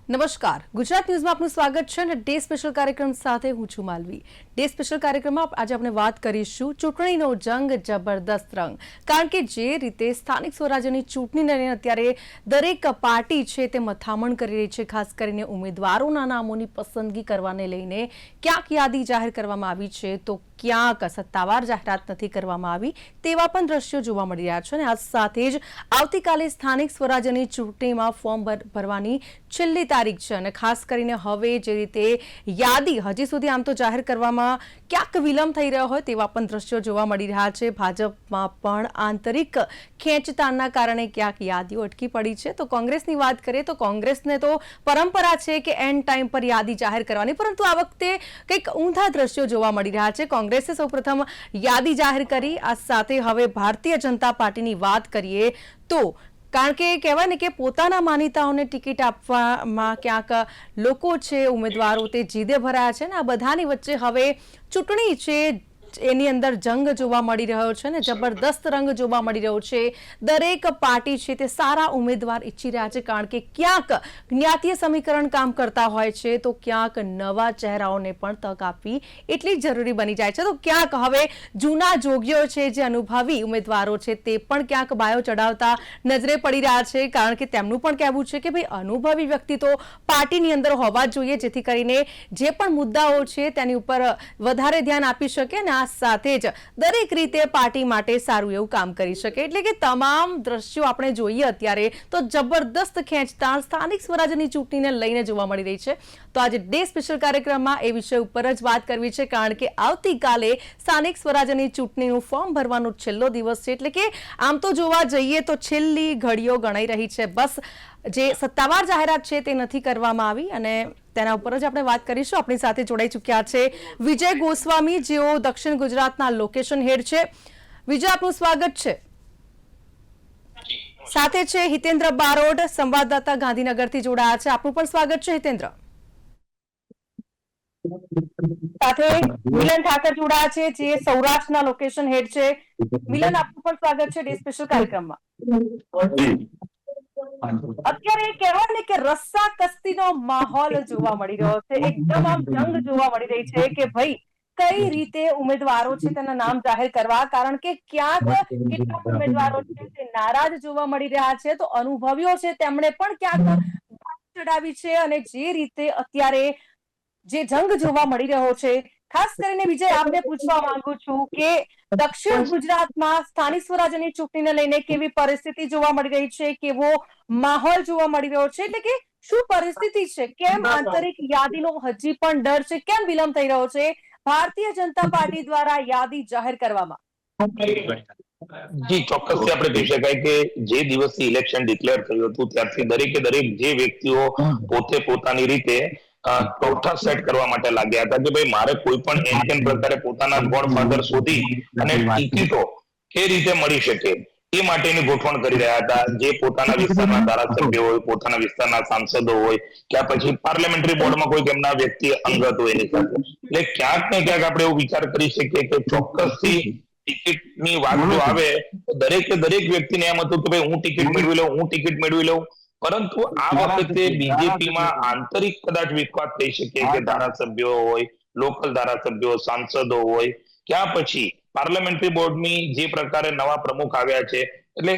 નમસ્કાર, ગુજરાત ન્યૂઝમાં આપનું સ્વાગત છે અને ડે સ્પેશિયલ કાર્યક્રમ સાથે હું છું માલવી। ડે સ્પેશિયલ કાર્યક્રમમાં આજે આપણે વાત કરીશું ચૂંટણીનો જંગ જબરદસ્ત રંગ। કારણ કે જે રીતે સ્થાનિક સ્વરાજ્યની ચૂંટણીને લઈને અત્યારે દરેક પાર્ટી છે તે મથામણ કરી રહી છે, ખાસ કરીને ઉમેદવારોના નામોની પસંદગી કરવાને લઈને ક્યાંક યાદી જાહેર કરવામાં આવી છે તો ક્યાંક સત્તાવાર જાહેરાત નથી કરવામાં આવી તેવા પણ દ્રશ્યો જોવા મળી રહ્યા છે અને આ સાથે જ આવતીકાલે સ્થાનિક સ્વરાજ્યની ચૂંટણીમાં ફોર્મ ભરવાની છેલ્લી તારીખ છે અને ખાસ કરીને હવે જે રીતે યાદી હજી સુધી આમ તો જાહેર કરવામાં ક્યાંક વિલંબ થઈ રહ્યો હોય તેવા પણ દ્રશ્યો જોવા મળી રહ્યા છે। ભાજપમાં પણ આંતરિક ખેંચતાણના કારણે ક્યાંક યાદીઓ અટકી પડી છે। તો કોંગ્રેસની વાત કરીએ તો કોંગ્રેસને તો પરંપરા છે કે એન્ડ ટાઈમ પર યાદી જાહેર કરવાની, પરંતુ આ વખતે કંઈક ઊંધા દ્રશ્યો જોવા મળી રહ્યા છે। કોંગ્રેસે સૌપ્રથમ યાદી જાહેર કરી, આ સાથે હવે ભારતીય જનતા પાર્ટીની વાત કરીએ તો કારણ કે કહેવાય ને કે પોતાના માનીતાઓને ટિકિટ આપવામાં ક્યાંક લોકો છે, ઉમેદવારો તે જીદે ભરાયા છે ને આ બધાની વચ્ચે હવે ચૂંટણી છે એની અંદર જંગ જોવા મળી રહ્યો છે ને જબરદસ્ત રંગ જોવા મળી રહ્યો છે। દરેક પાર્ટી છે તે સારા ઉમેદવાર ઈચ્છી રહ્યા છે, કારણ કે ક્યાંક જ્ઞાતીય સમીકરણ કામ કરતા હોય છે તો ક્યાંક નવા ચહેરાઓને પણ તક આપવી એટલી જરૂરી બની જાય છે। તો ક્યાંક હવે જૂના જોગીઓ છે, જે અનુભવી ઉમેદવારો છે તે પણ ક્યાંક બાયો ચડાવતા નજરે પડી રહ્યા છે, કારણ કે તેમનું પણ કહેવું છે કે ભાઈ અનુભવી વ્યક્તિ તો પાર્ટીની અંદર હોવા જોઈએ, જેથી કરીને જે પણ મુદ્દાઓ છે તેની ઉપર વધારે ધ્યાન આપી શકે ને આ સાથે જ દરેક રીતે પાર્ટી માટે સારું એવું કામ કરી શકે। એટલે કે તમામ દ્રશ્યો આપણે જોઈએ અત્યારે તો જબરદસ્ત ખેંચતાણ સ્થાનિક સ્વરાજ્યની ચૂંટણીને લઈને જોવા મળી રહી છે। તો આજે ડે સ્પેશિયલ કાર્યક્રમમાં એ વિષય ઉપર જ વાત કરવી છે, કારણ કે આવતીકાલે સ્થાનિક સ્વરાજ્યની ચૂંટણીનું ફોર્મ ભરવાનો છેલ્લો દિવસ છે। એટલે કે આમ તો જોવા જઈએ તો છેલ્લી ઘડીઓ ગણાઈ રહી છે, બસ જે સત્તાવાર જાહેરાત છે તે નથી કરવામાં આવી અને તેના ઉપર જ આપણે વાત કરીશું। આપણી સાથે જોડાઈ ચૂક્યા છે વિજય ગોસ્વામી, જેઓ દક્ષિણ ગુજરાતના લોકેશન હેડ છે। વિજય, આપનું સ્વાગત છે। સાથે છે હિતેન્દ્ર બારોટ, સંવાદદાતા ગાંધીનગરથી જોડાયા છે, આપનું પણ સ્વાગત છે હિતેન્દ્ર। સાથે મિલન ઠાકર જોડાયા છે, જે સૌરાષ્ટ્રના લોકેશન હેડ છે। મિલન, આપનું પણ સ્વાગત છે ડે સ્પેશિયલ કાર્યક્રમમાં। અત્યારે કહેવાય ને કે રસ્સા કસ્તીનો માહોલ જોવા મળી રહ્યો છે, એકદમ આમ જંગ જોવા મળી રહી છે કે ભાઈ કઈ રીતે ઉમેદવારો છે તેના નામ જાહેર કરવા, કારણ કે ક્યાંક કેટલાક ઉમેદવારો છે તે નારાજ જોવા મળી રહ્યા છે તો અનુભવીઓ છે તેમણે પણ ક્યાંક ચડાવી છે અને જે રીતે અત્યારે જે જંગ જોવા મળી રહ્યો છે, ખાસ કરીને વિજય આપને પૂછવા માંગુ છું કે દક્ષિણ ગુજરાતમાં સ્થાનિક સ્વરાજ્યની ચૂંટણીને લઈને કેવી પરિસ્થિતિ જોવા મળી રહી છે, કેવો માહોલ જોવા મળી રહ્યો છે, એટલે કે શું પરિસ્થિતિ છે, કેમ આંતરિક યાદીનો હજી પણ ડર છે, કેમ વિલંબ થઈ રહ્યો છે ભારતીય જનતા પાર્ટી દ્વારા યાદી જાહેર કરવામાં? જી ચોક્કસથી આપણે કહી શકાય કે જે દિવસથી ઇલેક્શન ડિક્લેર થયું હતું ત્યારથી દરેકે દરેક જે વ્યક્તિઓ પોતે પોતાની રીતે કોઠા સેટ કરવા માટે લાગ્યા હતા કે ભાઈ મારે કોઈ પણ એન પ્રકારે પોતાના ગોડફાધર શોધી અને ટિકિટો એ રીતે મળી શકે એ માટેની ગોઠવણ કરી રહ્યા હતા। જે પોતાના વિસ્તારના ધારાસભ્યો હોય, પોતાના વિસ્તારના સાંસદો હોય, કે પછી પાર્લામેન્ટરી બોર્ડમાં કોઈ તેમના વ્યક્તિ અંગત હોય એની સાથે, એટલે ક્યાંક ને ક્યાંક આપણે એવું વિચાર કરી શકીએ કે ચોક્કસથી ટિકિટની વાત જો આવે તો દરેકે દરેક વ્યક્તિને એમ હતું કે ભાઈ હું ટિકિટ મેળવી લઉં, હું ટિકિટ મેળવી લઉં, પરંતુ આ વખતે બીજેપીમાં આંતરિક કદાચ વિખવાદ થઈ શકે કે ધારાસભ્યો હોય, લોકલ ધારાસભ્યો, સાંસદો હોય, ક્યાં પછી પાર્લામેન્ટરી બોર્ડની જે પ્રકારે નવા પ્રમુખ આવ્યા છે, એટલે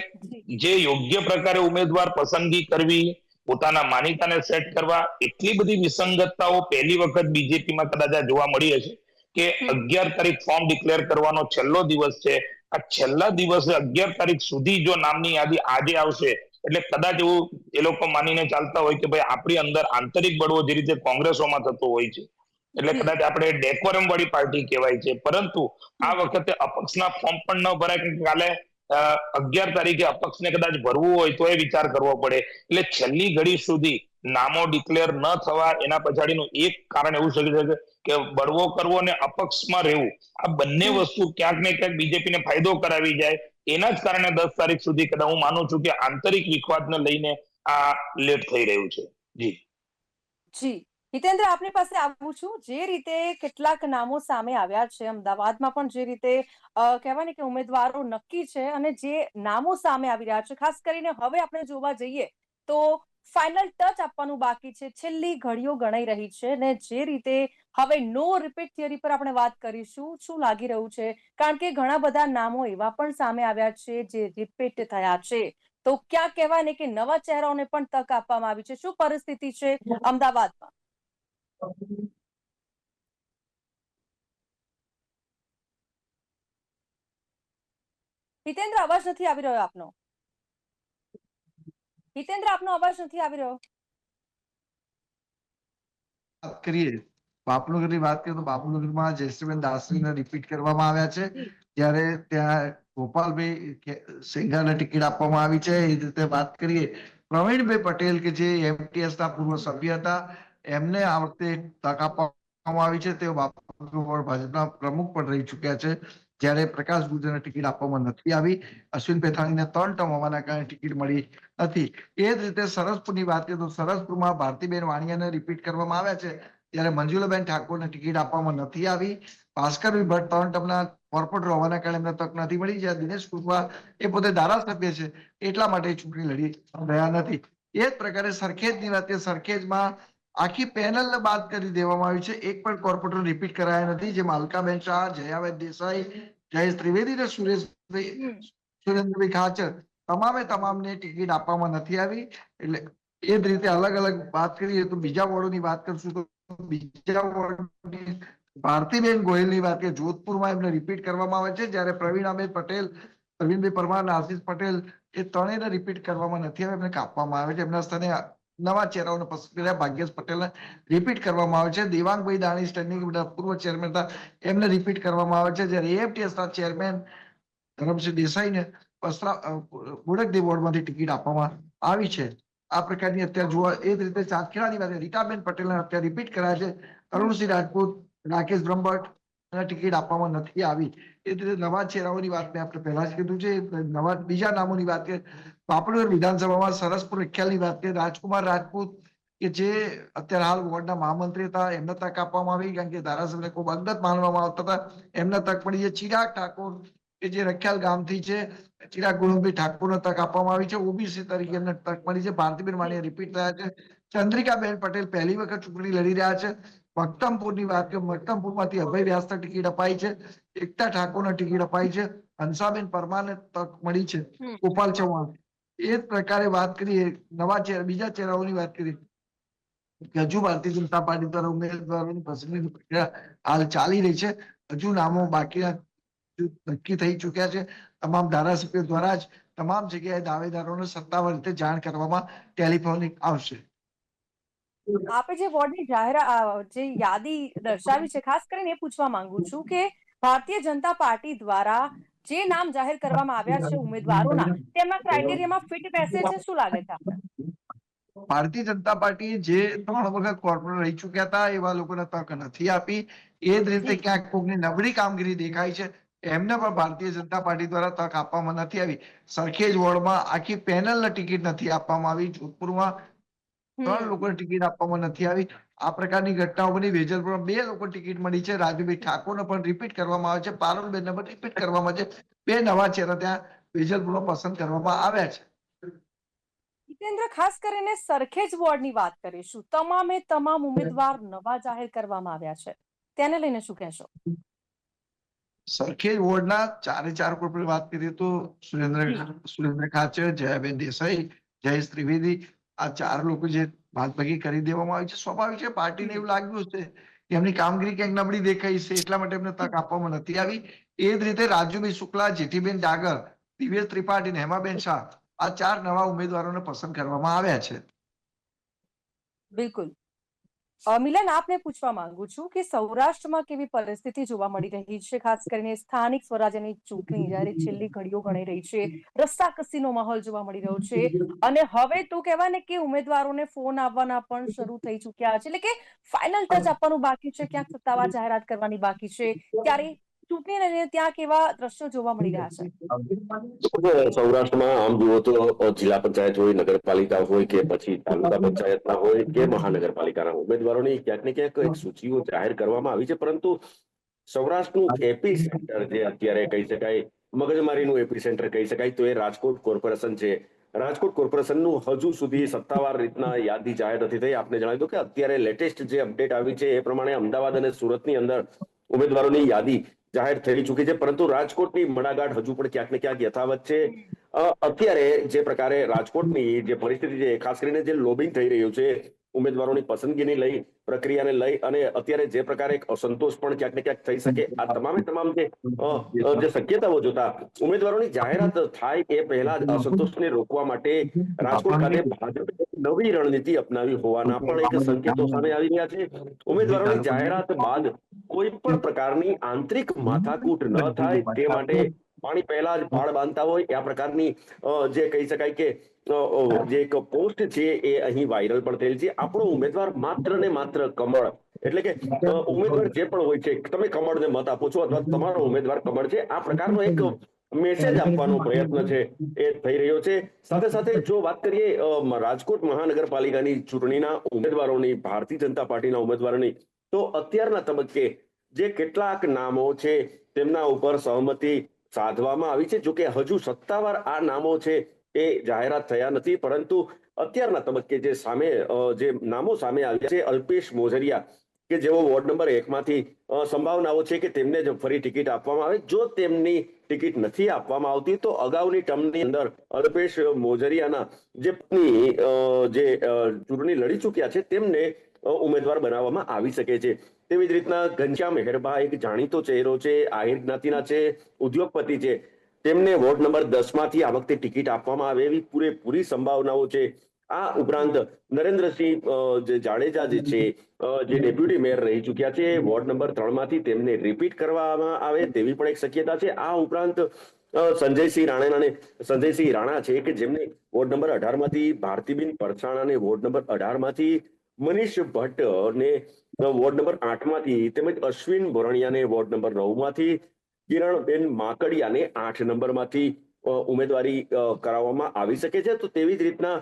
જે યોગ્ય પ્રકારે ઉમેદવાર પસંદગી કરવી, પોતાના માન્યતાને સેટ કરવા, એટલી બધી વિસંગતતાઓ પહેલી વખત બીજેપીમાં કદાચ જોવા મળી હશે કે 11 તારીખ ફોર્મ ડિક્લેર કરવાનો છેલ્લો દિવસ છે, આ છેલ્લા દિવસે 11 તારીખ સુધી જો નામની યાદી આજે આવશે એટલે કદાચ એવું એ લોકો માનીને ચાલતા હોય કે ભાઈ આપણી અંદર આંતરિક બળવો જે રીતે કોંગ્રેસોમાં થતો હોય છે, એટલે કદાચ આપણે ડેકોરમ વાળી પાર્ટી કહેવાય છે, પરંતુ આ વખતે અપક્ષના ફોર્મ પણ ન ભરાય કે કાલે 11 તારીખે અપક્ષને કદાચ ભરવું હોય તો એ વિચાર કરવો પડે, એટલે છેલ્લી ઘડી સુધી નામો ડિક્લેર ન થવા એના પછાડીનું એક કારણ એવું શકે છે કે બળવો કરવો અને અપક્ષમાં રહેવું, આ બંને વસ્તુ ક્યાંક ને ક્યાંક બીજેપીને ફાયદો કરાવી જાય, એના જ કારણે 10 તારીખ સુધી કદાચ હું માનું છું કે આંતરિક વિખવાદને લઈને આ લેટ થઈ રહ્યું છે। જી જી હિતેન્દ્ર, આપની પાસે આવું છું, જે રીતે કેટલાક નામો સામે આવ્યા છે, અમદાવાદમાં પણ જે રીતે કહેવાય ને કે ઉમેદવારો નક્કી છે અને જે નામો સામે આવી રહ્યા છે, ખાસ કરીને હવે આપણે જોવા જઈએ તો ફાઇનલ ટચ આપવાનું બાકી છે, છેલ્લી ઘડીઓ ગણાઈ રહી છે, ને જે રીતે હવે નો રિપીટ થિયરી પર આપણે વાત કરીશું, શું લાગી રહ્યું છે? કારણ કે ઘણા બધા નામો એવા પણ સામે આવ્યા છે જે રિપીટ થયા છે, તો ક્યાં કહેવાય ને કે નવા ચહેરાઓને પણ તક આપવામાં આવી છે. શું પરિસ્થિતિ છે અમદાવાદમાં? હિતેન્દ્ર, અવાજ નથી આવી રહ્યો આપનો. હિતેન્દ્ર, આપનો અવાજ નથી આવી રહ્યો. વાત કરીએ બાપુનગરની વાત કરીએ તો બાપુનગરમાં જયશ્રીબેન દાસરીને રિપીટ કરવામાં આવ્યા છે. જી. ત્યારે ત્યાં ગોપાલભાઈ સેંઘાને ટિકિટ આપવામાં આવી છે. એ રીતે વાત કરીએ પ્રવીણભાઈ પટેલ કે જે એમટીએસ ના પૂર્વ સભ્ય હતા, એમને આ વખતે તક આપવામાં આવી છે. તેઓ બાપુનગર ભાજપના પ્રમુખ પણ રહી ચુક્યા છે. જ્યારે પ્રકાશ ગુર્જરને ટિકિટ આપવામાં નથી આવી. અશ્વિન પેથાણીને 3 ટર્મ હોવાના કારણે ટિકિટ મળી નથી. એ જ રીતે સરસપુરની વાત કરીએ તો સરસપુરમાં ભારતીબેન વાણિયાને રિપીટ કરવામાં આવ્યા છે. ત્યારે મંજુલાબેન ઠાકોરને ટિકિટ આપવામાં નથી આવી. ભાસ્કરભાઈ ભટ્ટ 3 ટર્મના કોર્પોરેટર હોવાના કારણે એમને તક નથી મળી. જ્યારે દિનેશ કુશવાહ એ પોતે ધારાસભ્ય છે, એટલા માટે ચૂંટણી લડી રહ્યા નથી. એ જ પ્રકારે સરખેજની વાત કરીએ, સરખેજમાં આખી પેનલને બાદ કરી દેવામાં આવી છે. એક પણ કોર્પોરેટર રિપીટ કરાયા નથી. જે માલકાબેન શાહ, જયાબેન દેસાઈ, જયેશ ત્રિવેદી અને સુરેન્દ્રભાઈ ખાચર તમામને ટિકિટ આપવામાં નથી આવી. એટલે એ જ રીતે અલગ અલગ વાત કરીએ તો બીજા વોર્ડોની વાત કરશું તો બીજા વોર્ડની ભારતીબેન ગોહિલની વાત કરીએ, જોધપુરમાં એમને રિપીટ કરવામાં આવે છે. જ્યારે પ્રવીણાબેન પટેલ, પ્રવીણભાઈ પરમાર અને આશીષ પટેલ એ ત્રણેયને રિપીટ કરવામાં નથી આવે, એમને કાપવામાં આવે છે. એમના સ્થાને નવા ચહેરાઓને પસંદ કર્યા. ભાગ્યેશ પટેલને રિપીટ કરવામાં આવે છે. દેવાંગભાઈ દાણી સ્ટેન્ડિંગ કમિટીના પૂર્વ ચેરમેન હતા, એમને રિપીટ કરવામાં આવે છે. જ્યારે એએફટીએસ ના ચેરમેન ધરમસિંહ દેસાઈને બોડકદેવ વોર્ડમાંથી ટિકિટ આપવામાં આવી છે. આ પ્રકારની અત્યારે જોવા એ જ રીતે ચાંદખેડાની વાત રીટાબેન પટેલને અત્યારે રિપીટ કરાયા છે. અરુણસિંહ રાજપૂત, રાકેશ બ્રહ્મભટ્ટ ટિકિટ આપવામાં નથી આવી. એ જ રીતે નવા ચહેરાઓની વાત મેં આપણે પહેલા જ કીધું છે. નવા બીજા નામોની વાત કરીએ, બાપુનગર વિધાનસભામાં સરસપુર રખિયાલની વાત કરીએ, રાજકુમાર રાજપૂત કે જે અત્યારે હાલ વોર્ડના મહામંત્રી હતા, એમને તક આપવામાં આવી. કારણ કે ધારાસભ્યને ખૂબ અંગત માનવામાં આવતા હતા, એમને તક મળી છે. ચિરાગ ઠાકોર કે જે રખિયાલ ગામથી છે, ચિરાગ ગુણભાઈ ઠાકોરને તક આપવામાં આવી છે. ઓબીસી તરીકે એમને તક મળી છે. ભારતીબેન વાણીયા રિપીટ થયા છે. ચંદ્રિકાબેન પટેલ પહેલી વખત ચૂંટણી લડી રહ્યા છે. મક્તમપુરની વાત કરીએ, મક્તમપુરમાંથી અભય વ્યાસને ટિકિટ અપાઈ છે. એકતા ઠાકોરને ટિકિટ અપાઈ છે. હંસાબેન પરમારને તક મળી છે. ગોપાલ ચૌહાણ. એ જ પ્રકારે વાત કરીએ બીજા ચહેરાઓની વાત કરીએ, હજુ ભારતીય જનતા પાર્ટી દ્વારા ઉમેદવારોની પસંદગીની પ્રક્રિયા હાલ ચાલી રહી છે. હજુ નામો બાકીના નક્કી થઈ ચુક્યા છે. તમામ ધારાસભ્યો દ્વારા જ તમામ જગ્યાએ દાવેદારોને સત્તાવાર રીતે જાણ કરવામાં ટેલિફોનિક આવશે. આપે જે વોર્ડની જે યાદી દર્શાવી છે, ખાસ કરીને એ પૂછવા માંગુ છું કે ભારતીય જનતા પાર્ટી દ્વારા જે નામ જાહેર કરવામાં આવ્યા છે ઉમેદવારોના, તેમના ક્રાઇટેરિયામાં ફિટ બેસે છે? શું લાગે છે આપને? ભારતીય જનતા પાર્ટી જે 3 વખત કોર્પોરેટર રહી ચુક્યા હતા, એવા લોકોને તક નથી આપી. એ જ રીતે જી. ક્યાંક કોકની નબળી કામગીરી દેખાય છે, એમને પણ ભારતીય જનતા પાર્ટી દ્વારા તક આપવામાં નથી આવી. સરખેજ વોર્ડમાં આખી પેનલને ટિકિટ નથી આપવામાં આવી. જોધપુરમાં 3 લોકોને ટિકિટ આપવામાં નથી આવી. આ પ્રકારની ઘટનાઓ બની. વેજલપુરમાં 2 લોકો ટિકિટ મળી છે. રાજુભાઈ ઠાકોરને પણ રિપીટ કરવામાં આવે છે. પારુલબેનને પણ રિપીટ કરવામાં છે. 2 નવા ચહેરા ત્યાં વેજલપુરમાં પસંદ કરવામાં આવ્યા છે. જીતેન્દ્ર, ખાસ કરીને સરખેજ વોર્ડની વાત કરીશું. તમામ ઉમેદવાર નવા જાહેર કરવામાં આવ્યા છે, તેને લઈને શું કહેશો? સરખેજ વોર્ડના 4 કોર્પોરેટર વાત કરીએ તો જી. સુરેન્દ્ર ખાચર, જયાબેન દેસાઈ, જયેશ ત્રિવેદી, આ 4 લોકો જે ભાગભાગી કરી દેવામાં આવી છે. સ્વાભાવિક છે, પાર્ટીને એવું લાગ્યું છે કે એમની કામગીરી ક્યાંક નબળી દેખાઈ છે, એટલા માટે એમને તક આપવામાં નથી આવી. એ જ રીતે રાજુભાઈ શુક્લા, જેઠીબેન ડાગર, દિવ્યેશ ત્રિપાઠી, હેમાબેન શાહ, આ 4 નવા ઉમેદવારોને પસંદ કરવામાં આવ્યા છે. બિલકુલ. મિલન, આપને પૂછવા માંગુ છું કે સૌરાષ્ટ્રમાં કેવી પરિસ્થિતિ જોવા મળી રહી છે, ખાસ કરીને સ્થાનિક સ્વરાજ્યની ચૂંટણી જ્યારે છેલ્લી ઘડીઓ ગણાઈ રહી છે, રસ્સાકસીનો માહોલ જોવા મળી રહ્યો છે, અને હવે તો કહેવાય ને કે ઉમેદવારોને ફોન આવવાના પણ શરૂ થઈ ચૂક્યા છે, એટલે કે ફાઇનલ ટચ આપવાનું બાકી છે, ક્યાંક સત્તાવાર જાહેરાત કરવાની બાકી છે. ત્યારે ચૂંટણી લઈને ત્યાં કેવા દ્રશ્યો જોવા મળી રહ્યા છે? સૌરાષ્ટ્રમાં આમ જુઓ તો જિલ્લા પંચાયત હોય, નગરપાલિકા હોય કે પછી તાલુકા પંચાયતના હોય કે મહાનગરપાલિકાના ઉમેદવારોની ક્યાંક ને ક્યાંક એક સૂચિઓ જાહેર કરવામાં આવી છે, પરંતુ સૌરાષ્ટ્રનું એપી સેન્ટર જે અત્યારે કહી શકાય, મગજમારીનું એપી સેન્ટર કહી શકાય, તો એ રાજકોટ કોર્પોરેશન છે. રાજકોટ કોર્પોરેશનનું હજુ સુધી સત્તાવાર રીતના યાદી જાહેર નથી થઈ. આપને જણાવી દઉં કે અત્યારે લેટેસ્ટ જે અપડેટ આવી છે એ પ્રમાણે અમદાવાદ અને સુરતની અંદર ઉમેદવારોની યાદી જાહેર થઈ ચૂકી છે, પરંતુ રાજકોટની મડાગાંઠ હજુ પણ ક્યાંક ને ક્યાંક યથાવત છે. અત્યારે જે પ્રકારે રાજકોટની જે પરિસ્થિતિ છે, ખાસ કરીને જે લોબિંગ થઈ રહ્યું છે ઉમેદવારોની પસંદગીની લઈ પ્રક્રિયાને લઈ, અને અત્યારે જે પ્રકારે એક અસંતોષ પણ ક્યાંક ને ક્યાંક થઈ શકે, આ તમામે તમામ જે શક્યતાઓ જોતા ઉમેદવારોની જાહેરાત થાય એ પહેલા જ અસંતોષને રોકવા માટે રાજકોટ ખાતે ભાજપે નવી રણનીતિ અપનાવી હોવાના પણ એક સંકેતો સામે આવી રહ્યા છે. ઉમેદવારોની જાહેરાત બાદ કોઈ પણ પ્રકારની આંતરિક માથાકૂટ ન થાય તે માટે પાણી પહેલા જ પાળ બાંધતા હોય આ પ્રકારની જે કહી શકાય કે જે એક પોસ્ટ છે એ અહીં વાયરલ પણ થયેલ છે. આપણો ઉમેદવાર માત્ર ને માત્ર કમળ, એટલે કે ઉમેદવાર જે પણ હોય છે તમે કમળને મત આપો છો અથવા તમારો ઉમેદવાર કમળ છે, આ પ્રકારનો એક મેસેજ આપવાનો પ્રયત્ન છે એ થઈ રહ્યો છે. સાથે સાથે જો વાત કરીએ રાજકોટ મહાનગરપાલિકાની ચૂંટણીના ઉમેદવારોની, ભારતીય જનતા પાર્ટીના ઉમેદવારોની, તો અત્યારના તબક્કે જે કેટલાક નામો છે તેમના ઉપર સહમતિ સાધવામાં આવી છે. જોકે હજુ સત્તાવાર આ નામો છે એ જાહેરાત થયા નથી, પરંતુ અત્યારના તબક્કે જે નામો સામે આવ્યા છે, અલ્પેશ મોજરિયા કે જેઓ વોર્ડ નંબર 1 માંથી સંભાવનાઓ છે કે તેમને જ ફરી ટિકિટ આપવામાં આવે. જો તેમની ટિકિટ નથી આપવામાં આવતી તો અગાઉની ટર્મની અંદર અલ્પેશ મોજરિયાના જે ચૂંટણી લડી ચૂક્યા છે તેમને ઉમેદવાર બનાવવામાં આવી શકે છે. તેવી જ રીતના ઘનશ્યામ હેરબા એક જાણીતો ચહેરો છે, આહિર જ્ઞાતિના છે, ઉદ્યોગપતિ છે, તેમને વોર્ડ નંબર 10 માંથી આ વખતે ટિકિટ આપવામાં આવે એવી પૂરેપૂરી સંભાવનાઓ છે. આ ઉપરાંત નરેન્દ્રસિંહ જાડેજા જે છે, જે ડેપ્યુટી મેયર રહી ચૂક્યા છે, વોર્ડ નંબર 3 માંથી તેમને રિપીટ કરવામાં આવે તેવી પણ એક શક્યતા છે. આ ઉપરાંત સંજયસિંહ રાણા છે કે જેમને વોર્ડ નંબર 18 માંથી ભારતીબેન પરસાણાને, વોર્ડ નંબર 18 માંથી મનીષ ભટ્ટ ને વોર્ડ નંબર 8 માંથી, તેમજ અશ્વિન બોરણિયાને વોર્ડ નંબર 9 માંથી, કિરણબેન માકડિયાને 8 નંબરમાંથી ઉમેદવારી કરાવવામાં આવી શકે છે. તો તેવી જ રીતના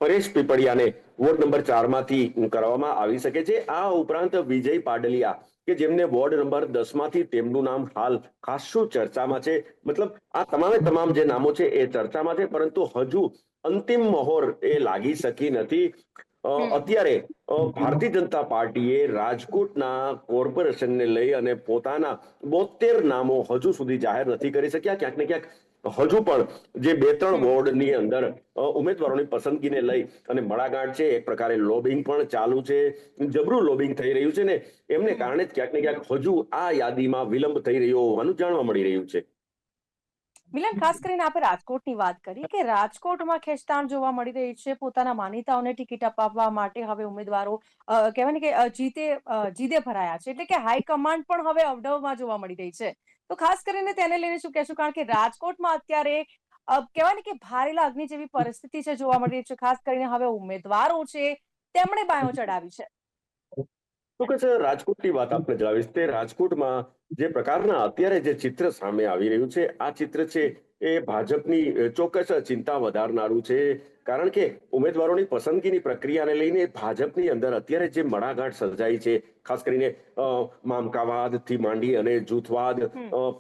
પરેશ પીપળિયાને વોર્ડ નંબર 4 માંથી કરવામાં આવી શકે છે. આ ઉપરાંત વિજય પાડલિયા કે જેમને વોર્ડ નંબર 10 માંથી, તેમનું નામ હાલ ખાસું ચર્ચામાં છે. મતલબ આ તમામે તમામ જે નામો છે એ ચર્ચામાં છે, પરંતુ હજુ અંતિમ મહોર એ લાગી શકી નથી. અત્યારે ભારતીય જનતા પાર્ટીએ રાજકોટના કોર્પોરેશનને લઈ અને પોતાના 72 નામો હજુ સુધી જાહેર નથી કરી શક્યા. ક્યાંક ને ક્યાંક હજુ પણ જે 2-3 વોર્ડની અંદર ઉમેદવારોની પસંદગીને લઈ અને મડાગાંઠ છે, એક પ્રકારે લોબિંગ પણ ચાલુ છે, જબરું લોબિંગ થઈ રહ્યું છે ને એમને કારણે જ ક્યાંક ને ક્યાંક હજુ આ યાદીમાં વિલંબ થઈ રહ્યો હોવાનું જાણવા મળી રહ્યું છે. મિલન, ખાસ કરીને આપણે રાજકોટની વાત કરી કે રાજકોટમાં ખેંચતાણ જોવા મળી રહી છે. પોતાના માનીતાઓને ટિકિટ અપાવવા માટે હવે ઉમેદવારો કહેવાય ને કે જીદે ભરાયા છે, એટલે કે હાઈકમાન્ડ પણ હવે અવઢવમાં જોવા મળી રહી છે. તો ખાસ કરીને તેને લઈને શું કહેશું, કારણ કે રાજકોટમાં અત્યારે કહેવાય ને કે ભારેલા અગ્નિ જેવી પરિસ્થિતિ છે જોવા મળી રહી છે. ખાસ કરીને હવે ઉમેદવારો છે તેમણે બાયો ચડાવી છે. તો કે રાજકોટની વાત આપણે જણાવીશ તે રાજકોટમાં જે પ્રકારના અત્યારે જે ચિત્ર સામે આવી રહ્યું છે, આ ચિત્ર છે એ ભાજપની ચોક્કસ ચિંતા વધારનારું છે. કારણ કે ઉમેદવારોની પસંદગીની પ્રક્રિયાને લઈને ભાજપની અંદર અત્યારે જે મડાગાંઠ સર્જાઈ છે, ખાસ કરીને મામકાવાદથી માંડી અને જૂથવાદ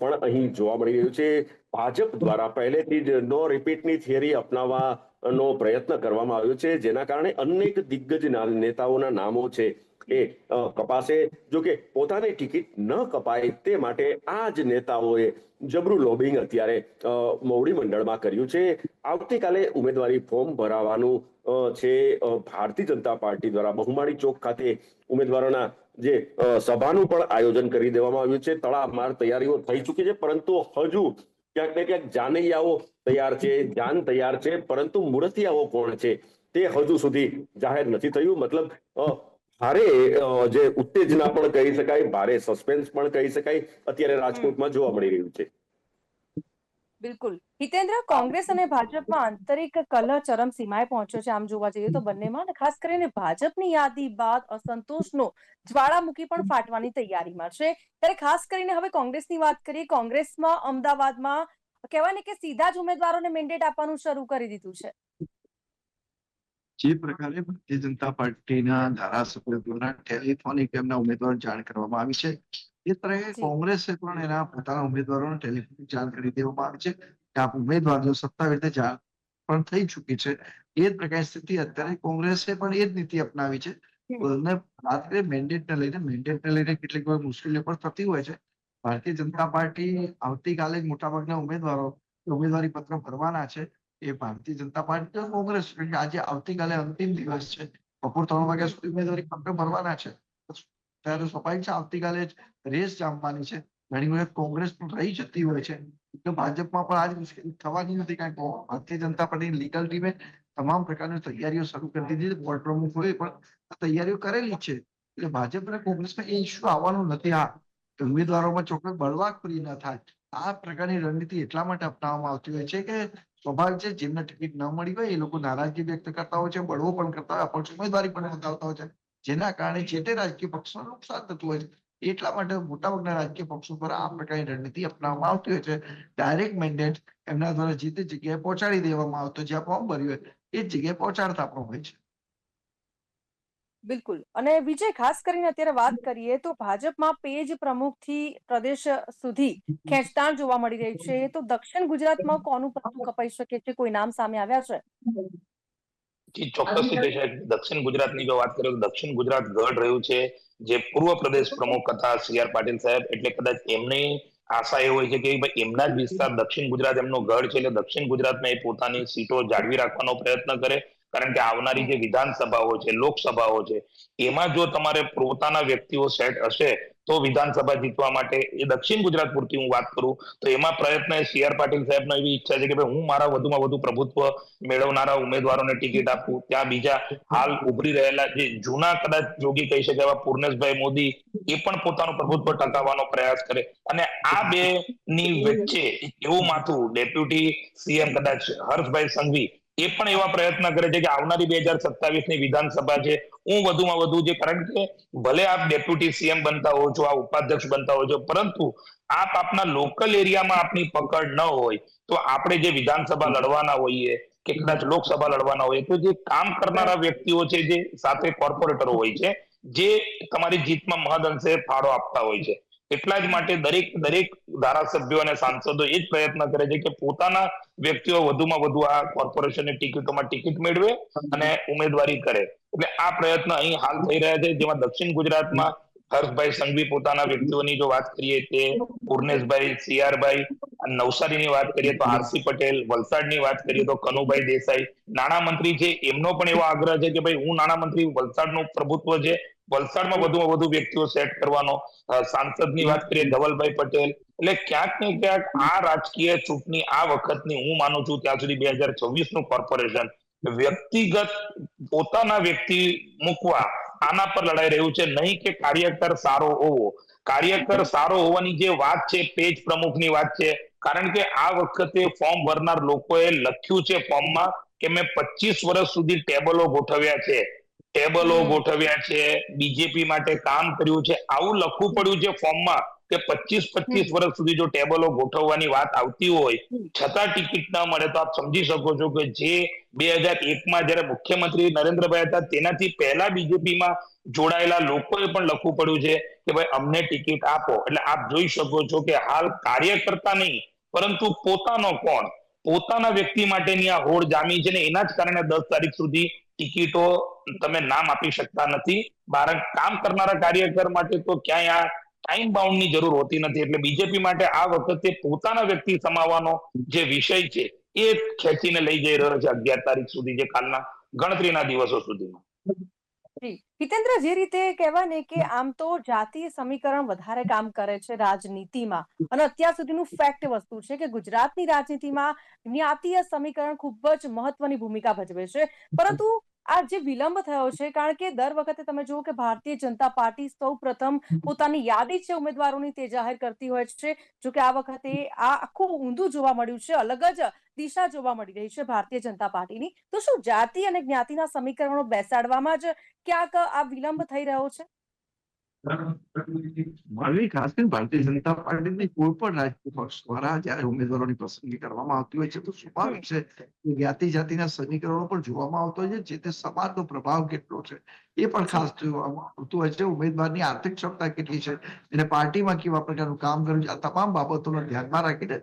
પણ અહીં જોવા મળી રહ્યું છે. ભાજપ દ્વારા પહેલેથી જ નો રિપીટની થિયરી અપનાવવાનો પ્રયત્ન કરવામાં આવ્યો છે, જેના કારણે અનેક દિગ્ગજ નેતાઓના નામો છે એ કપાશે. જો કે પોતાની ટિકિટ ન કપાય તે માટે આ જ નેતાઓએ જબરું લોબિંગ અત્યારે મોવડી મંડળમાં કર્યું છે. આવતીકાલે ઉમેદવારી ફોર્મ ભરાવાનું છે. ભારતીય જનતા પાર્ટી દ્વારા બહુમાળી ચોક ખાતે ઉમેદવારોના જે સભાનું પણ આયોજન કરી દેવામાં આવ્યું છે. તડામાર તૈયારીઓ થઈ ચૂકી છે, પરંતુ હજુ ક્યાંક ને ક્યાંક જાનૈયાઓ તૈયાર છે, જાન તૈયાર છે, પરંતુ મૂર્તિયાઓ કોણ છે તે હજુ સુધી જાહેર નથી થયું. મતલબ ભારે જે ઉત્તેજના પણ કહી શકાય, ભારે સસ્પેન્સ પણ કહી શકાય અત્યારે રાજકોટમાં જોવા મળી રહ્યું છે. બિલકુલ હિતેન્દ્ર, કોંગ્રેસ અને ભાજપમાં આંતરિક કલહ ચરમસીમાએ પહોંચ્યો છે આમ જોવા જઈએ તો બંનેમાં, અને ખાસ કરીને ભાજપની યાદી બાદ અસંતોષનો જ્વાળામુખી પણ ફાટવાની તૈયારીમાં છે. ત્યારે ખાસ કરીને હવે કોંગ્રેસની વાત કરીએ. કોંગ્રેસમાં અમદાવાદમાં કહેવાય ને કે સીધા જ ઉમેદવારોને મેન્ડેટ આપવાનું શરૂ કરી દીધું છે. જે પ્રકારે ભારતીય જનતા પાર્ટીના ધારાસભ્યો દ્વારા ટેલિફોનિક એમના ઉમેદવાર જાણ કરવામાં આવી છે, એ તરહે કોંગ્રેસે પણ એના પોતાના ઉમેદવારોને ટેલિફોનિક જાણ કરી દેવામાં આવી છે કે આ ઉમેદવાર જો સત્તાવાર રીતે પણ થઈ ચૂકી છે. એ જ પ્રકારની સ્થિતિ અત્યારે કોંગ્રેસે પણ એ જ નીતિ અપનાવી છે. અને વાત કરીએ મેન્ડેટને લઈને કેટલીક વાર મુશ્કેલીઓ પણ થતી હોય છે. ભારતીય જનતા પાર્ટી આવતીકાલે જ મોટાભાગના ઉમેદવારો ઉમેદવારી પત્ર ભરવાના છે. એ ભારતીય જનતા પાર્ટી અને કોંગ્રેસ, કારણ કે આજે આવતીકાલે અંતિમ દિવસ છે. બપોર 3 વાગ્યા સુધી ઉમેદવારી પત્ર ભરવાના છે. ત્યારે સ્વાભાવિક છે આવતીકાલે જ રેસ જામવાની છે. ઘણી વખત કોંગ્રેસ પણ રહી જતી હોય છે. તો ભાજપમાં પણ આજ મુશ્કેલી થવાની નથી, કારણ કે ભારતીય જનતા પાર્ટીની લીગલ ટીમે તમામ પ્રકારની તૈયારીઓ શરૂ કરી દીધી છે. બોર્ડ પ્રમુખોએ પણ આ તૈયારીઓ કરેલી છે. એટલે ભાજપ અને કોંગ્રેસમાં એ ઇસ્યુ આવવાનું નથી. હા, ઉમેદવારોમાં ચોક્કસ બળવાખોરી ન થાય, આ પ્રકારની રણનીતિ એટલા માટે અપનાવવામાં આવતી હોય છે કે સ્વાભાવિક છે જેમને ટિકિટ ન મળી હોય એ લોકો નારાજગી વ્યક્ત કરતા હોય છે, બળવો પણ કરતા હોય, અપક્ષ ઉમેદવારી પણ નોંધાવતા હોય છે, જેના કારણે જે તે રાજકીય પક્ષોને નુકસાન થતું હોય છે. એટલા માટે મોટાભાગના રાજકીય પક્ષો પર આ પ્રકારની રણનીતિ અપનાવવામાં આવતી હોય છે. ડાયરેક્ટ મેન્ડેટ એમના દ્વારા જે તે જગ્યાએ પહોંચાડી દેવામાં આવતો, જ્યાં ફોર્મ ભર્યું હોય એ જ જગ્યાએ પહોંચાડતા પણ હોય છે. બિલકુલ. અને વિજય, ખાસ કરીને અત્યારે વાત કરીએ તો ભાજપમાં પેજ પ્રમુખથી પ્રદેશ સુધી ખેંચતાણ જોવા મળી રહી છે. તો દક્ષિણ ગુજરાતમાં કોનું પત્તું કપાઈ શકે છે? કોઈ નામ સામે આવ્યા છે? જી, ચોક્કસથી કહી શકાય. દક્ષિણ ગુજરાતની જો વાત કરીએ તો દક્ષિણ ગુજરાત ગઢ રહ્યું છે. જે પૂર્વ પ્રદેશ પ્રમુખ હતા સી.આર. પાટીલ સાહેબ, એટલે કદાચ એમની આશા એ હોય છે કે ભાઈ એમના જ વિસ્તાર દક્ષિણ ગુજરાત એમનો ગઢ છે, એટલે દક્ષિણ ગુજરાતમાં એ પોતાની સીટો જાળવી રાખવાનો પ્રયત્ન કરે. કારણ કે આવનારી જે વિધાનસભાઓ છે, લોકસભાઓ છે, એમાં જો તમારે પોતાના વ્યક્તિઓ સેટ હશે તો વિધાનસભા જીતવા માટે, એ દક્ષિણ ગુજરાત પૂરતી હું વાત કરું તો એમાં પ્રયત્ન સી.આર. પાટીલ સાહેબનો એવી ઈચ્છા છે કે ભાઈ હું મારા વધુમાં વધુ પ્રભુત્વ મેળવનારા ઉમેદવારોને ટિકિટ આપવું. ત્યાં બીજા હાલ ઉભરી રહેલા જે જૂના કદાચ જોગી કહી શકાય એવા પૂર્ણેશભાઈ મોદી, એ પણ પોતાનું પ્રભુત્વ ટકાવવાનો પ્રયાસ કરે. અને આ બે ની વચ્ચે એવું માથું ડેપ્યુટી સીએમ કદાચ હર્ષભાઈ સંઘવી એ પણ એવા પ્રયત્ન કરે છે કે આવનારી 2027 ની વિધાનસભા છે, હું વધુમાં વધુ જે, કારણ કે ભલે આપ ડેપ્યુટી સીએમ બનતા હો છો, આ ઉપાધ્યક્ષ બનતા હો છો, પરંતુ આપ આપના લોકલ એરિયામાં આપની પકડ ન હોય તો આપણે જે વિધાનસભા લડવાના હોઈએ કે કદાચ લોકસભા લડવાના હોય તો જે કામ કરનારા વ્યક્તિઓ છે, જે સાથે કોર્પોરેટરો હોય છે, જે તમારી જીતમાં મહદઅંશે ફાળો આપતા હોય છે. એટલા જ માટે દરેક ધારાસભ્યો અને સાંસદો એ જ પ્રયત્ન કરે છે કે પોતાના વ્યક્તિઓ વધુમાં વધુ આ કોર્પોરેશનની ટિકિટોમાં ટિકિટ મેળવે અને ઉમેદવારી કરે. એટલે આ પ્રયત્ન અહીં હાલ થઈ રહ્યા છે, જેમાં દક્ષિણ ગુજરાતમાં હર્ષભાઈ સંઘવી પોતાના વ્યક્તિઓની જો વાત કરીએ તે પૂર્ણેશભાઈ, સી.આર.ભાઈ, નવસારીની વાત કરીએ તો આર.સી. પટેલ, વલસાડની વાત કરીએ તો કનુભાઈ દેસાઈ, નાણામંત્રી છે, એમનો પણ એવો આગ્રહ છે કે ભાઈ હું નાણામંત્રી, વલસાડનું પ્રભુત્વ છે, વલસાડમાં વધુમાં વધુ વ્યક્તિઓ સેટ કરવાનો. સાંસદની વાત કરીએ ધવલભાઈ પટેલ. એટલે ક્યાંક ને ક્યાંક આ રાજકીય ચૂંટણી આ વખતની હું માનું છું ત્યાં સુધી 2024 નું કોર્પોરેશન વ્યક્તિગત પોતાના વ્યક્તિ મૂકવા આના પર લડાઈ રહ્યું છે, નહીં કે કાર્યકર સારો હોવો. કાર્યકર સારો હોવાની જે વાત છે, પેજ પ્રમુખની વાત છે, કારણ કે આ વખતે ફોર્મ ભરનાર લોકોએ લખ્યું છે ફોર્મમાં કે મેં 25 વર્ષ સુધી ટેબલો ગોઠવ્યા છે, બીજેપી માટે કામ કર્યું છે, આવું લખવું પડ્યું છે ફોર્મમાં કે 25 વર્ષ સુધી જો ટેબલો ગોઠવવાની વાત આવતી હોય છતાં ટિકિટ ના મળે તો આપ સમજી શકો છો કે જે 2001માં જયારે મુખ્યમંત્રી નરેન્દ્રભાઈ હતા તેનાથી પહેલા બીજેપીમાં જોડાયેલા લોકોએ પણ લખવું પડ્યું છે કે ભાઈ અમને ટિકિટ આપો. એટલે આપ જોઈ શકો છો કે હાલ કાર્યકર્તા નહીં પરંતુ પોતાનો કોણ, પોતાના વ્યક્તિ માટેની આ હોડ જામી છે ને એના જ કારણે 10 તારીખ સુધી ટિકિટો તમે નામ આપી શકતા નથી. કામ કરનારા કાર્યકર માટે તો ક્યાંય આ ટાઈમ બાઉન્ડ ની જરૂર હોતી નથી. એટલે બીજેપી માટે આ વખતે પોતાના વ્યક્તિ સમાવવાનો જે વિષય છે એ ખેંચીને લઈ જઈ રહ્યો છે 11 તારીખ સુધી, જે કાલના ગણતરીના દિવસો સુધીમાં. જી હિતેન્દ્ર, જે રીતે કહેવાય ને કે આમ તો જાતીય સમીકરણ વધારે કામ કરે છે રાજનીતિમાં, અને અત્યાર સુધીનું ફેક્ટ વસ્તુ છે કે ગુજરાતની રાજનીતિમાં જ્ઞાતીય સમીકરણ ખૂબ જ મહત્વની ભૂમિકા ભજવે છે. પરંતુ આ જે વિલંબ થયો છે, કારણ કે દર વખતે તમે જુઓ કે ભારતીય જનતા પાર્ટી સૌ પ્રથમ પોતાની યાદી છે ઉમેદવારોની તે જાહેર કરતી હોય છે. જો કે આ વખતે આ આખું ઊંધું જોવા મળ્યું છે, અલગ જ દિશા જોવા મળી રહી છે ભારતીય જનતા પાર્ટીની. તો શું જાતિ અને જ્ઞાતિના સમીકરણો બેસાડવામાં જ ક્યાંક આ વિલંબ થઈ રહ્યો છે? માનવી, ખાસ કરીને ભારતીય જનતા પાર્ટીની કોઈ પણ રાજકીય પક્ષ દ્વારા જયારે ઉમેદવારોની પસંદગી કરવામાં આવતી હોય છે તો સ્વાભાવિક છે કે જ્ઞાતિ જાતિના સમીકરણો પણ જોવામાં આવતો હોય છે, જે તે સમાજનો પ્રભાવ કેટલો છે એ પણ ખાસ જોવામાં આવતું હોય છે. ઉમેદવારની આર્થિક ક્ષમતા કેટલી છે, એને પાર્ટીમાં કેવા પ્રકારનું કામ કર્યું છે, આ તમામ બાબતોને ધ્યાનમાં રાખીને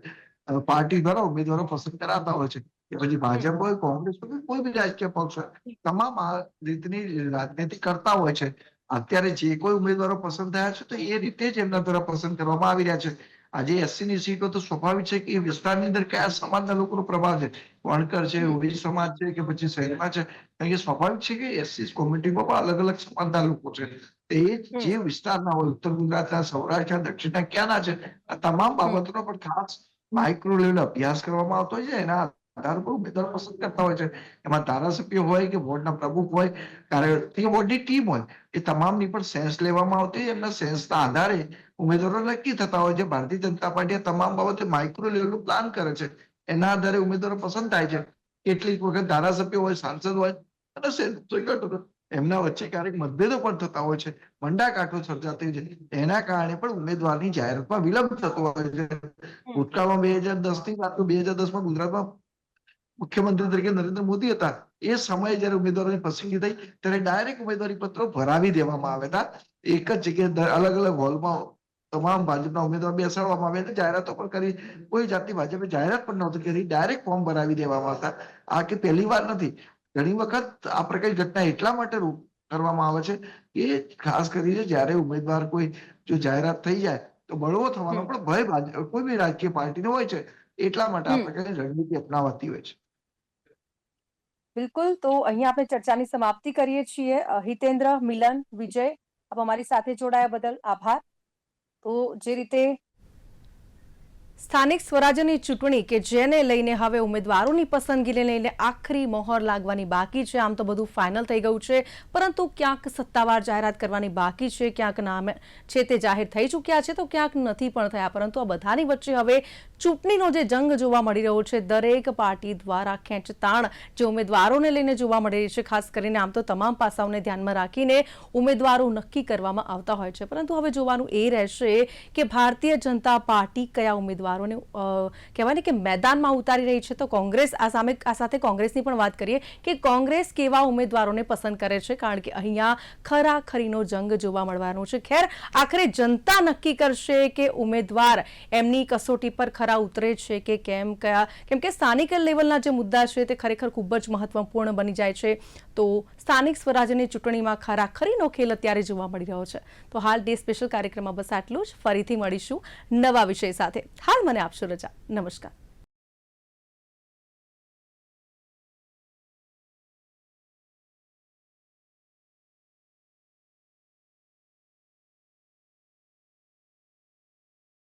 પાર્ટી દ્વારા ઉમેદવારો પસંદ કરાતા હોય છે. કે પછી ભાજપ હોય, કોંગ્રેસ હોય, કોઈ બી રાજકીય પક્ષ હોય, તમામ આ રીતની રાજનીતિ કરતા હોય છે. અત્યારે જે કોઈ ઉમેદવારો પસંદ થયા છે તો એ રીતે જ એમના દ્વારા પસંદ કરવામાં આવી રહ્યા છે. આજે એસસી ની સીટો તો સ્વાભાવિક છે કે એ વિસ્તારની અંદર કયા સમાજના લોકોનો પ્રભાવ છે, વણકર છે, ઓબીસી સમાજ છે કે પછી શહેરમાં છે. કારણ કે સ્વાભાવિક છે કે એસસી કોમ્યુનિટીમાં પણ અલગ અલગ સમાજના લોકો છે. એ જે વિસ્તારના હોય, ઉત્તર ગુજરાતના, સૌરાષ્ટ્રના, દક્ષિણના ક્યાંના છે, આ તમામ બાબતોનો પણ ખાસ માઇક્રો લેવલ અભ્યાસ કરવામાં આવતો હોય છે. એના આધાર પર ઉમેદવાર પસંદ કરતા હોય છે. એમાં ધારાસભ્ય હોય કે વોર્ડના પ્રમુખ હોય, તે વોર્ડની ટીમ હોય, એ તમામની પણ સેન્સ લેવામાં આવતી હોય. એમના સેન્સના આધારે ઉમેદવારો નક્કી થતા હોય છે. ભારતીય જનતા પાર્ટી તમામ બાબતે માઇક્રો લેવલનું પ્લાન કરે છે. એના આધારે ઉમેદવારો પસંદ થાય છે. કેટલીક વખત ધારાસભ્ય હોય, સાંસદ હોય અને સેનેટર એમના વચ્ચે ક્યારેક મતભેદો પણ થતા હોય છે, મંડાકાઠો સર્જાતી હોય છે. એના કારણે પણ ઉમેદવારની જાહેરાતમાં વિલંબ થતો હોય છે. ભૂતકાળમાં 2010 ની વાત તો 2010માં ગુજરાતમાં મુખ્યમંત્રી તરીકે નરેન્દ્ર મોદી હતા. એ સમયે જયારે ઉમેદવારોની પસંદગી થઈ ત્યારે ડાયરેક્ટ ઉમેદવારી પત્રો ભરાવી દેવામાં આવ્યા હતા. એક જ જગ્યાએ અલગ અલગ હોલમાં તમામ ભાજપના ઉમેદવાર બેસાડવામાં આવ્યા હતા. જાહેરાતો પણ કરી, કોઈ જાતની ભાજપે જાહેરાત પણ નહોતી કરી, ડાયરેક્ટ ફોર્મ ભરાવી દેવામાં હતા. આ કે પહેલી વાર નથી, ઘણી વખત આ પ્રકારની ઘટના એટલા માટે કરવામાં આવે છે કે ખાસ કરીને જયારે ઉમેદવાર કોઈ જો જાહેરાત થઈ જાય તો બળવો થવાનો પણ ભય કોઈ બી રાજકીય પાર્ટીને હોય છે. એટલા માટે આ પ્રકારની રણનીતિ અપનાવાતી હોય છે. બિલકુલ, તો અહીંયા આપણે ચર્ચાની સમાપ્તિ કરીએ છીએ. હિતેન્દ્ર, મિલન, વિજય, આપ અમારી સાથે જોડાયા બદલ આભાર. તો જે રીતે સ્થાનિક સ્વરાજ્યની ચૂંટણી કે જેને લઈને હવે ઉમેદવારોની પસંદગીને લઈને આખરી મહોર લાગવાની બાકી છે. આમ તો બધું ફાઇનલ થઈ ગયું છે, પરંતુ ક્યાંક સત્તાવાર જાહેરાત કરવાની બાકી છે, ક્યાંક નામ છે તે જાહેર થઈ ચૂક્યા છે, તો ક્યાંક નથી પણ થયા. પરંતુ આ બધાની વચ્ચે હવે ચૂંટણીનો જે જંગ જોવા મળી રહ્યો છે, દરેક પાર્ટી દ્વારા ખેંચતાણ જે ઉમેદવારોને લઈને જોવા મળી રહી છે, ખાસ કરીને આમ તો તમામ પાસાઓને ધ્યાનમાં રાખીને ઉમેદવારો નક્કી કરવામાં આવતા હોય છે. પરંતુ હવે જોવાનું એ રહેશે કે ભારતીય જનતા પાર્ટી કયા ઉમેદવાર કહેવાય ને કે મેદાનમાં ઉતારી રહી છે. તો કોંગ્રેસ આ સાથે કોંગ્રેસની પણ વાત કરીએ કે કોંગ્રેસ કેવા ઉમેદવારોને પસંદ કરે છે, કારણ કે અહીંયા ખરાખરીનો જંગ જોવા મળવાનો છે. ખેર, આખરે જનતા નક્કી કરશે કે ઉમેદવાર એમની કસોટી પર ખરા ઉતરે છે કે કેમ કે સ્થાનિક લેવલના જે મુદ્દા છે તે ખરેખર ખૂબ જ મહત્વપૂર્ણ બની જાય છે. તો સ્થાનિક સ્વરાજ્યની ચૂંટણીમાં ખરાખરીનો ખેલ અત્યારે જોવા મળી રહ્યો છે. તો હાલ ડે સ્પેશિયલ કાર્યક્રમમાં બસ આટલું જ. ફરીથી મળીશું નવા વિષય સાથે. હાલ મને આપશો રજા. નમસ્કાર.